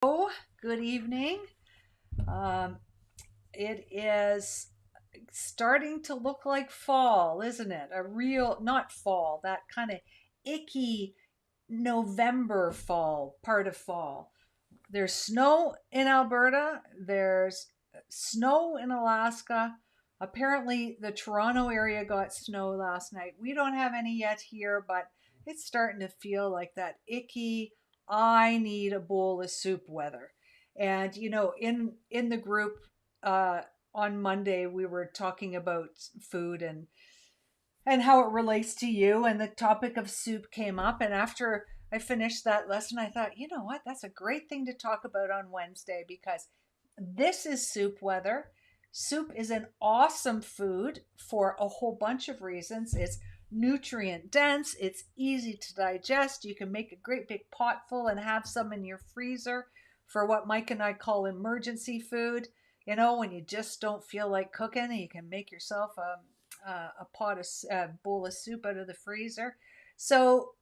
Oh, good evening. Um, it is starting to look like fall, isn't it? A real, not fall, that kind of icky November fall, part of fall. There's snow in Alberta, there's snow in Alaska. Apparently, the Toronto area got snow last night. We don't have any yet here, but it's starting to feel like that icky, I need a bowl of soup weather. And in the group uh, on Monday, we were talking about food and how it relates to you, and the topic of soup came up. And after I finished that lesson, I thought, you know what, that's a great thing to talk about on Wednesday, because this is soup weather. Soup is an awesome food for a whole bunch of reasons. It's nutrient dense, it's easy to digest. You can make a great big pot full and have some in your freezer for what Mike and I call emergency food. When you just don't feel like cooking, you can make yourself a bowl of soup out of the freezer. So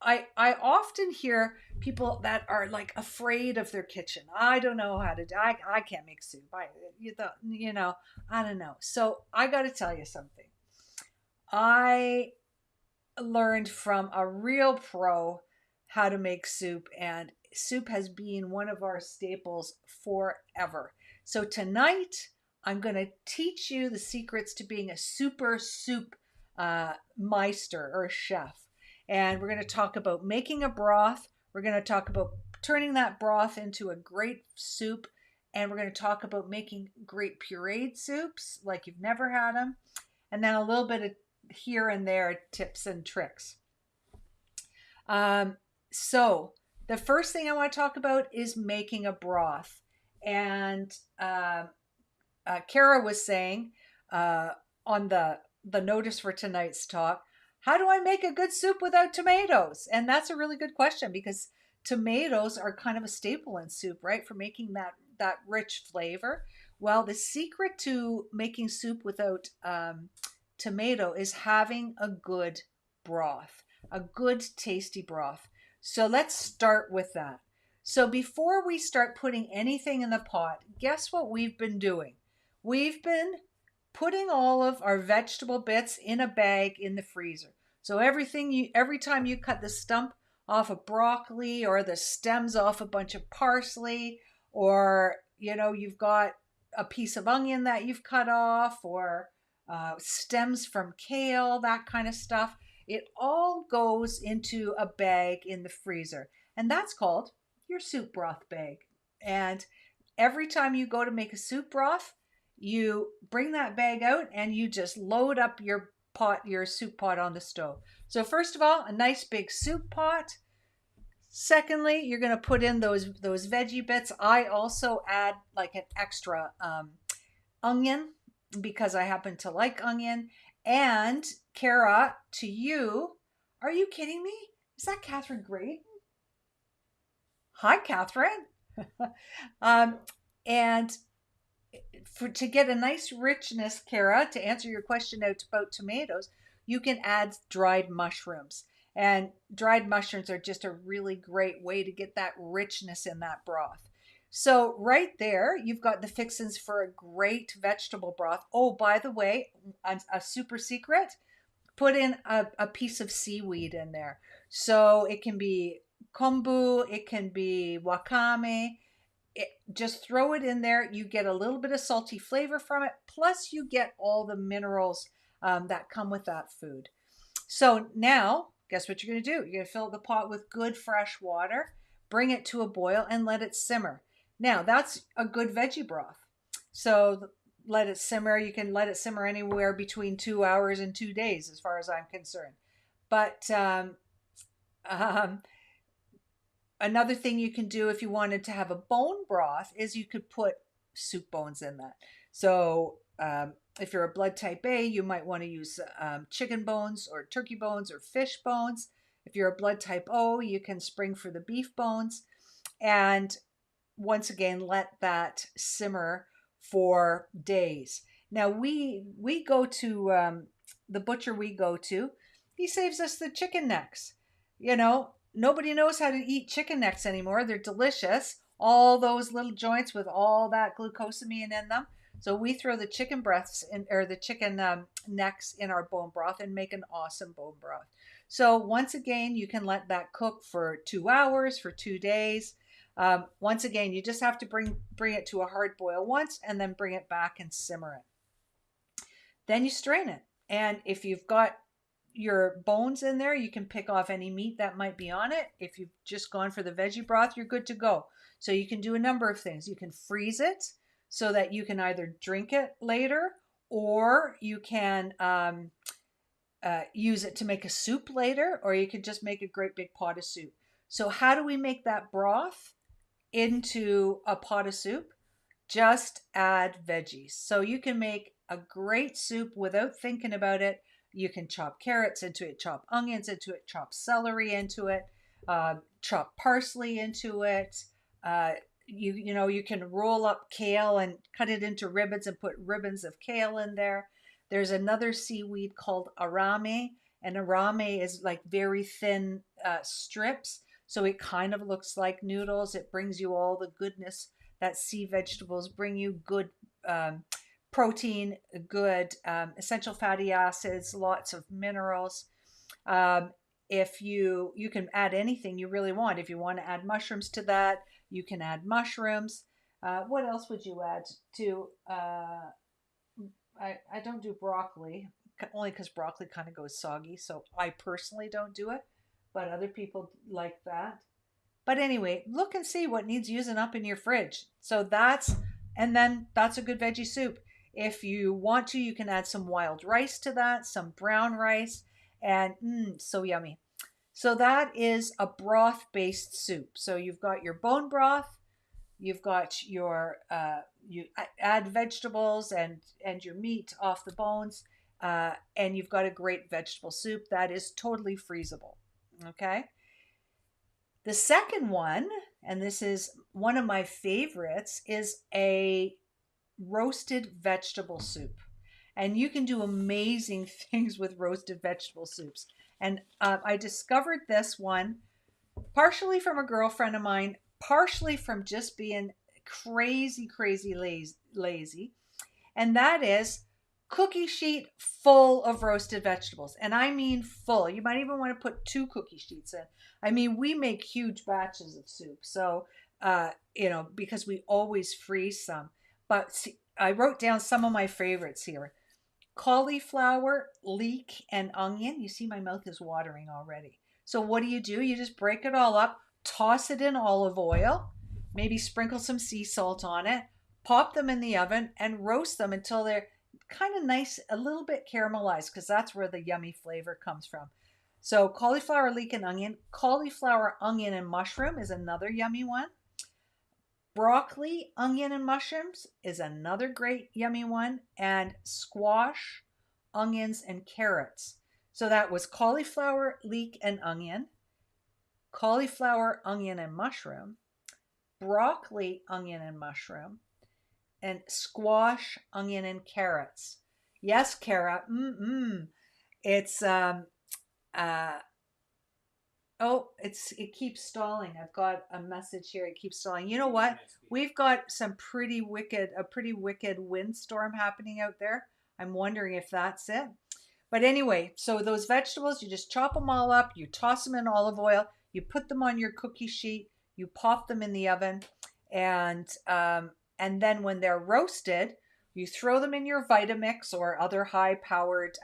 I often hear people that are like afraid of their kitchen. I don't know how to do. I can't make soup. I don't know. So I got to tell you something. I learned from a real pro how to make soup, and soup has been one of our staples forever. So tonight, I'm going to teach you the secrets to being a super soup meister or chef. And we're going to talk about making a broth. We're going to talk about turning that broth into a great soup. And we're going to talk about making great pureed soups like you've never had them. And then a little bit of here and there tips and tricks. So the first thing I want to talk about is making a broth. And Kara was saying on the notice for tonight's talk, how do I make a good soup without tomatoes? And that's a really good question, because tomatoes are kind of a staple in soup, right? For making that rich flavor. Well, the secret to making soup without tomato is having a good broth, a good tasty broth. So let's start with that. So before we start putting anything in the pot, guess what we've been doing? We've been putting all of our vegetable bits in a bag in the freezer. So every time you cut the stump off of broccoli, or the stems off a bunch of parsley, or you've got a piece of onion that you've cut off, or stems from kale, that kind of stuff. It all goes into a bag in the freezer, and that's called your soup broth bag. And every time you go to make a soup broth, you bring that bag out and you just load up your soup pot on the stove. So first of all, a nice big soup pot. Secondly, you're going to put in those veggie bits. I also add like an extra onion, because I happen to like onion. And Kara, to you, are you kidding me? Is that Catherine Gray? Hi, Catherine. um, and to get a nice richness, Kara, to answer your question out about tomatoes, you can add dried mushrooms. And dried mushrooms are just a really great way to get that richness in that broth. So right there, you've got the fixins for a great vegetable broth. Oh, by the way, a super secret, put in a piece of seaweed in there. So it can be kombu, it can be wakame. Just throw it in there. You get a little bit of salty flavor from it. Plus, you get all the minerals that come with that food. So now, guess what you're going to do? You're going to fill the pot with good fresh water, bring it to a boil, and let it simmer. Now, that's a good veggie broth. So let it simmer. You can let it simmer anywhere between 2 hours and 2 days, as far as I'm concerned. But um, another thing you can do if you wanted to have a bone broth is you could put soup bones in that. So if you're a blood type A, you might want to use chicken bones or turkey bones or fish bones. If you're a blood type O, you can spring for the beef bones. And once again, let that simmer for days. Now we go to the butcher we go to. He saves us the chicken necks. Nobody knows how to eat chicken necks anymore. They're delicious. all those little joints with all that glucosamine in them. So we throw the chicken breasts in, or the chicken necks in our bone broth and make an awesome bone broth. So once again, you can let that cook for 2 hours, for 2 days. Once again, you just have to bring it to a hard boil once and then bring it back and simmer it. Then you strain it. And if you've got your bones in there, you can pick off any meat that might be on it. If you've just gone for the veggie broth, you're good to go. So you can do a number of things. You can freeze it so that you can either drink it later, or you can use it to make a soup later, or you could just make a great big pot of soup. So how do we make that broth into a pot of soup? Just add veggies. So you can make a great soup without thinking about it. You can chop carrots into it, chop onions into it, chop celery into it, chop parsley into it. You can roll up kale and cut it into ribbons and put ribbons of kale in there. There's another seaweed called arame, and arame is like very thin strips, so it kind of looks like noodles. It brings you all the goodness that sea vegetables bring you: good protein, good essential fatty acids, lots of minerals. If you can add anything you really want. If you want to add mushrooms to that, you can add mushrooms. What else would you add to? I don't do broccoli, only because broccoli kind of goes soggy. So I personally don't do it, but other people like that. But anyway, look and see what needs using up in your fridge. And then that's a good veggie soup. If you want to, you can add some wild rice to that, some brown rice, and so yummy. So that is a broth-based soup. So you've got your bone broth, you've got your you add vegetables and your meat off the bones, and you've got a great vegetable soup that is totally freezable. Okay. The second one, and this is one of my favorites, is a roasted vegetable soup. And you can do amazing things with roasted vegetable soups. And I discovered this one partially from a girlfriend of mine, partially from just being crazy, crazy lazy. And that is cookie sheet full of roasted vegetables. And I mean full. You might even want to put 2 cookie sheets in. I mean, we make huge batches of soup. So, because we always freeze some. But see, I wrote down some of my favorites here: cauliflower, leek, and onion. You see, my mouth is watering already. So what do? You just break it all up, toss it in olive oil, maybe sprinkle some sea salt on it, pop them in the oven, and roast them until they're kind of nice, a little bit caramelized, because that's where the yummy flavor comes from. So cauliflower, leek, and onion. Cauliflower, onion, and mushroom is another yummy one. Broccoli, onion, and mushrooms is another great yummy one. And squash, onions, and carrots. So that was cauliflower, leek, and onion, cauliflower, onion, and mushroom, broccoli, onion, and mushroom, and squash, onion, and carrots. Yes, Kara. It's it keeps stalling. I've got a message here. It keeps stalling. You know what? We've got a pretty wicked windstorm happening out there. I'm wondering if that's it. But anyway, so those vegetables, you just chop them all up, you toss them in olive oil, you put them on your cookie sheet, you pop them in the oven, and then when they're roasted, you throw them in your Vitamix or other high-powered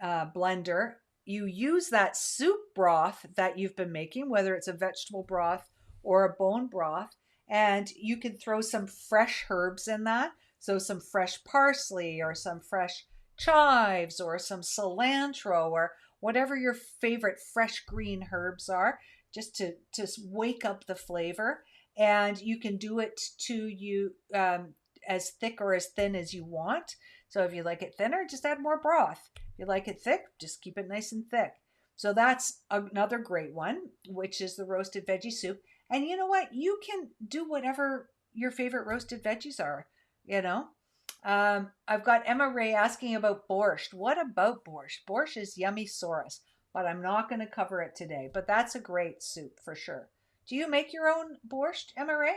blender. You use that soup broth that you've been making, whether it's a vegetable broth or a bone broth, and you can throw some fresh herbs in that. So some fresh parsley or some fresh chives or some cilantro or whatever your favorite fresh green herbs are, just to wake up the flavor. And you can do it to you as thick or as thin as you want. So if you like it thinner, just add more broth. If you like it thick, just keep it nice and thick. So that's another great one, which is the roasted veggie soup. And you know what? You can do whatever your favorite roasted veggies are, you know. I've got Emma Ray asking about borscht. What about borscht? Borscht is yummy saurus, but I'm not going to cover it today. But that's a great soup for sure. Do you make your own borscht, MRA?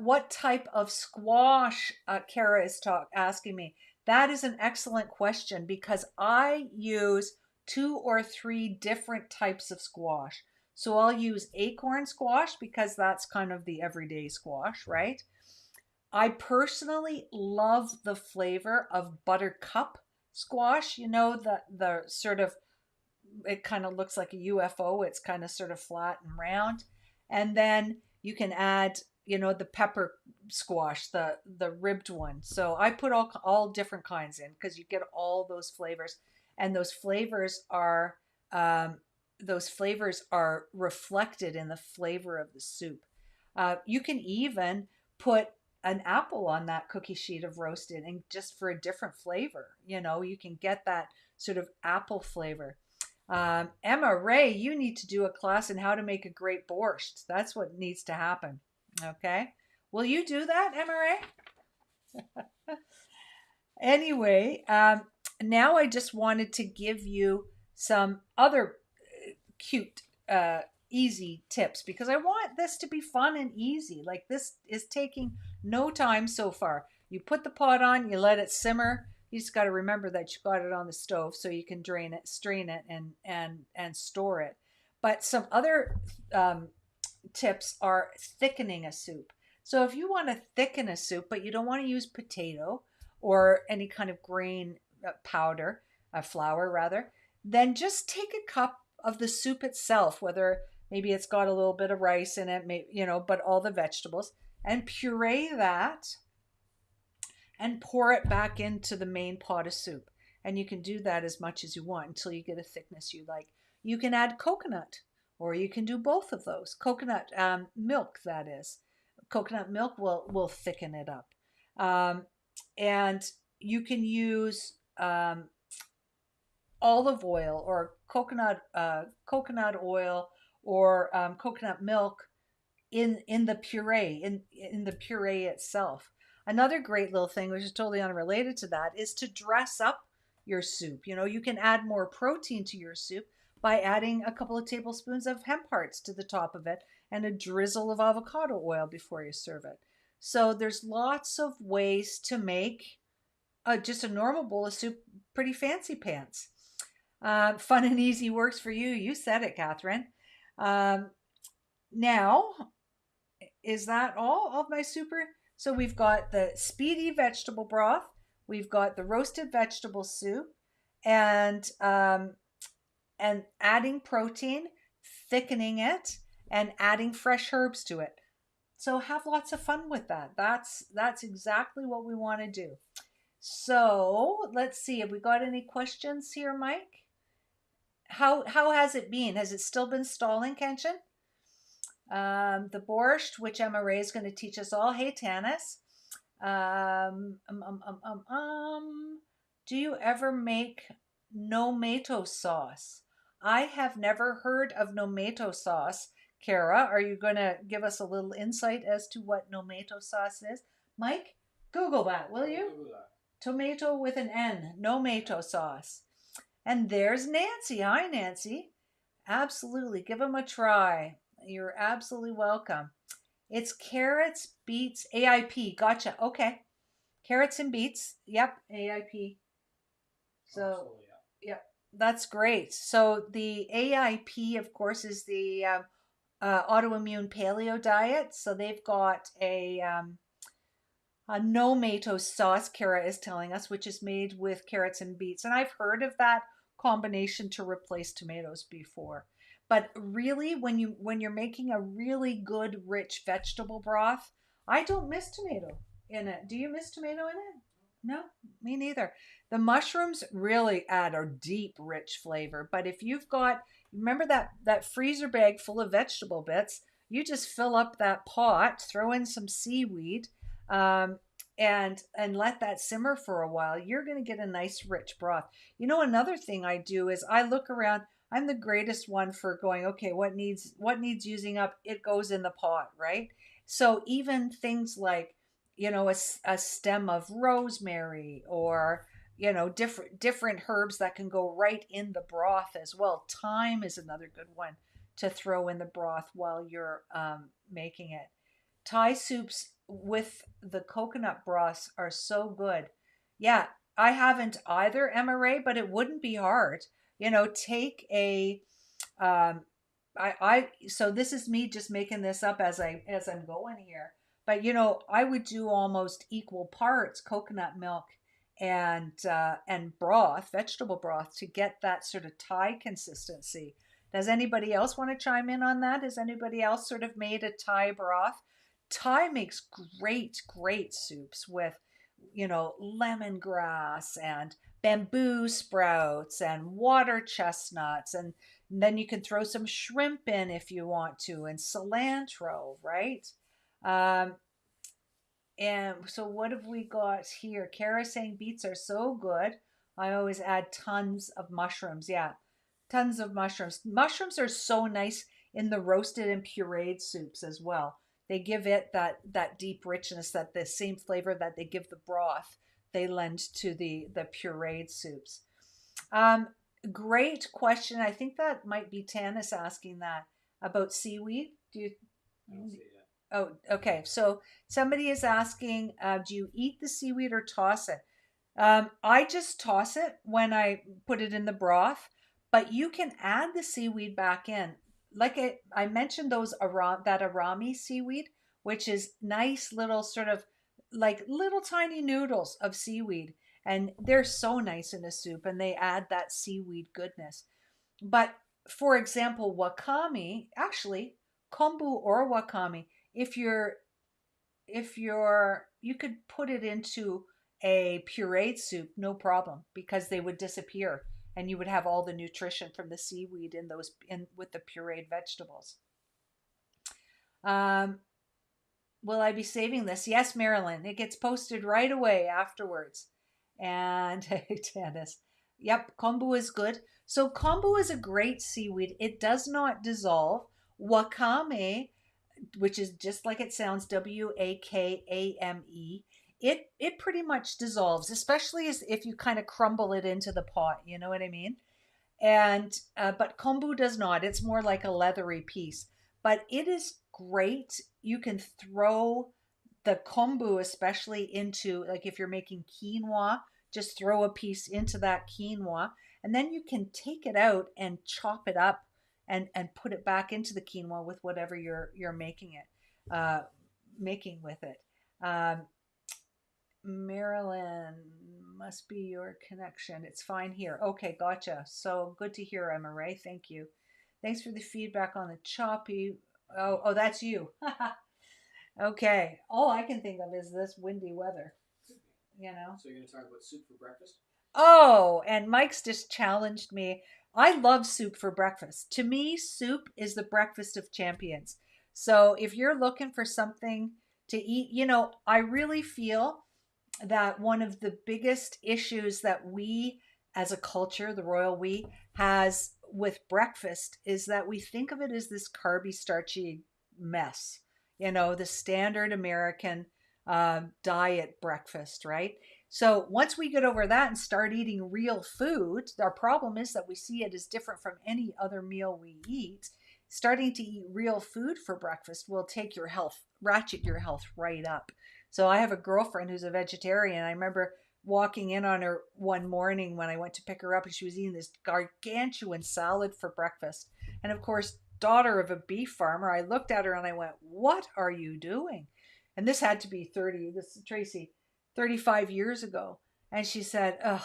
What type of squash, Kara is asking me? That is an excellent question because I use 2 or 3 different types of squash. So I'll use acorn squash because that's kind of the everyday squash, right? I personally love the flavor of buttercup squash. You know, the sort of, it kind of looks like a UFO. It's kind of sort of flat and round. And then you can add, the pepper squash, the ribbed one. So I put all different kinds in because you get all those flavors, and um, those flavors are reflected in the flavor of the soup. You can even put an apple on that cookie sheet of roasted, and just for a different flavor, you can get that sort of apple flavor. Emma Ray, you need to do a class on how to make a great borscht. That's what needs to happen. Okay. Will you do that, Emma Ray? Anyway, now I just wanted to give you some other cute, easy tips because I want this to be fun and easy. Like, this is taking no time so far. You put the pot on, you let it simmer. You just got to remember that you got it on the stove so you can drain it, strain it, and store it. But some other tips are thickening a soup. So if you want to thicken a soup, but you don't want to use potato or any kind of grain powder, flour rather, then just take a cup of the soup itself, whether maybe it's got a little bit of rice in it, but all the vegetables, and puree that and pour it back into the main pot of soup. And you can do that as much as you want until you get a thickness you like. You can add coconut, or you can do both of those. Coconut milk, that is. Coconut milk will thicken it up. And you can use olive oil or coconut oil or coconut milk in the puree in the puree itself. Another great little thing, which is totally unrelated to that, is to dress up your soup. You can add more protein to your soup by adding a couple of tablespoons of hemp hearts to the top of it and a drizzle of avocado oil before you serve it. So there's lots of ways to make just a normal bowl of soup pretty fancy pants. Fun and easy works for you. You said it, Catherine. Now, is that all of my super? So we've got the speedy vegetable broth, we've got the roasted vegetable soup, and adding protein, thickening it, and adding fresh herbs to it. So have lots of fun with that. That's exactly what we want to do. So let's see. Have we got any questions here, Mike? How has it been? Has it still been stalling, Kenshin? The borscht, which Emma Ray is going to teach us all. Hey, Tanis. Do you ever make nomato sauce? I have never heard of nomato sauce. Kara, are you going to give us a little insight as to what nomato sauce is? Mike, Google that, will you? Google that. Tomato with an N, nomato sauce. And there's Nancy. Hi, Nancy. Absolutely. Give them a try. You're absolutely welcome. It's carrots, beets, AIP. Gotcha. Okay. Carrots and beets. Yep. AIP. So, yep. That's great. So the AIP, of course, is the autoimmune paleo diet. So they've got a nomato sauce, Kara is telling us, which is made with carrots and beets. And I've heard of that combination to replace tomatoes before. But really, when you're making a really good, rich vegetable broth, I don't miss tomato in it. Do you miss tomato in it? No, me neither. The mushrooms really add a deep, rich flavor. But if you've got, remember that freezer bag full of vegetable bits, you just fill up that pot, throw in some seaweed, and let that simmer for a while. You're going to get a nice, rich broth. Another thing I do is I look around. I'm the greatest one for going, okay, what needs using up? It goes in the pot, right? So even things like, a stem of rosemary or, different herbs that can go right in the broth as well. Thyme is another good one to throw in the broth while you're making it. Thai soups with the coconut broths are so good. Yeah, I haven't either, Emma Ray, but it wouldn't be hard. Take a um, so this is me just making this up as I'm going here. But I would do almost equal parts coconut milk and broth, vegetable broth, to get that sort of Thai consistency. Does anybody else want to chime in on that? Has anybody else sort of made a Thai broth? Thai makes great, great soups with, lemongrass and bamboo sprouts and water chestnuts, and then you can throw some shrimp in if you want to, and cilantro, right? Um, and so what have we got here? Kara saying beets are so good. I always add tons of mushrooms. Yeah, tons of mushrooms. Mushrooms are so nice in the roasted and pureed soups as well. They give it that deep richness, that the same flavor that they give the broth, they lend to the pureed soups. Um, Great question. I think that might be Tanis asking that about seaweed. Do you? I don't see it yet. Oh, okay. So somebody is asking, do you eat the seaweed or toss it? I just toss it when I put it in the broth, but you can add the seaweed back in. Like I mentioned that arami seaweed, which is nice little sort of like little tiny noodles of seaweed, and they're so nice in a soup, and they add that seaweed goodness. But for example, wakame, actually, kombu or wakame, if you're you could put it into a pureed soup, no problem, because they would disappear and you would have all the nutrition from the seaweed in those in with the pureed vegetables. Um, will I be saving this? Yes, Marilyn. It gets posted right away afterwards. And Dennis. Yep, kombu is good. So kombu is a great seaweed. It does not dissolve. Wakame, which is just like it sounds, Wakame. It pretty much dissolves, especially as if you kind of crumble it into the pot. You know what I mean? And but kombu does not. It's more like a leathery piece, but it is great. You can throw the kombu especially into, like, if you're making quinoa, just throw a piece into that quinoa, and then you can take it out and chop it up and put it back into the quinoa with whatever you're making with it. Um, Marilyn, must be your connection. It's fine here. Okay, gotcha. So good to hear, Emma Ray. Thank you. Thanks for the feedback on the choppy. Oh, that's you. Okay. All I can think of is this windy weather. You know. So you're going to talk about soup for breakfast? Oh, and Mike's just challenged me. I love soup for breakfast. To me, soup is the breakfast of champions. So if you're looking for something to eat, I really feel that one of the biggest issues that we as a culture, the royal we, has with breakfast is that we think of it as this carby, starchy mess, the standard American diet breakfast, right? So once we get over that and start eating real food, our problem is that we see it as different from any other meal we eat. Starting to eat real food for breakfast will take your health, ratchet your health right up. So I have a girlfriend who's a vegetarian. I remember walking in on her one morning when I went to pick her up, and she was eating this gargantuan salad for breakfast. And of course, daughter of a beef farmer, I looked at her and I went, "What are you doing?" And this had to be 30, this is Tracy, 35 years ago. And she said, "Ugh."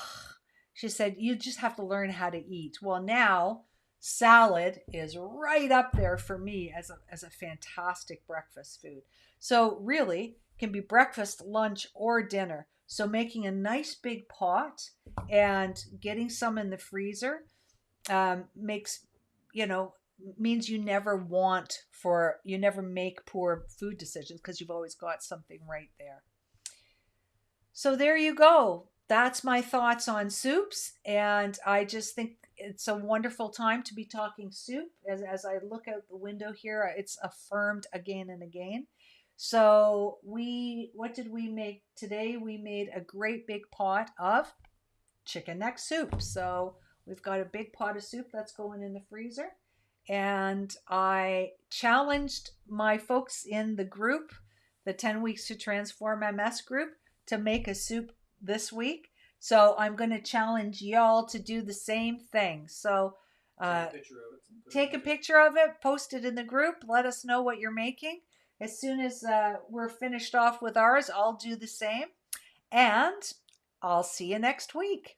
She said, "You just have to learn how to eat." Well, now salad is right up there for me as a fantastic breakfast food. So really, can be breakfast, lunch, or dinner. So making a nice big pot and getting some in the freezer makes, you know, means you never make poor food decisions because you've always got something right there. So there you go. That's my thoughts on soups. And I just think it's a wonderful time to be talking soup. As I look out the window here, it's affirmed again and again. So what did we make today? We made a great big pot of chicken neck soup. So we've got a big pot of soup that's going in the freezer. and I challenged my folks in the group, the 10 Weeks to Transform MS group, to make a soup this week. So I'm going to challenge y'all to do the same thing. So Take a picture of it. take a picture of it, post it in the group, let us know what you're making. As soon as we're finished off with ours, I'll do the same. And I'll see you next week.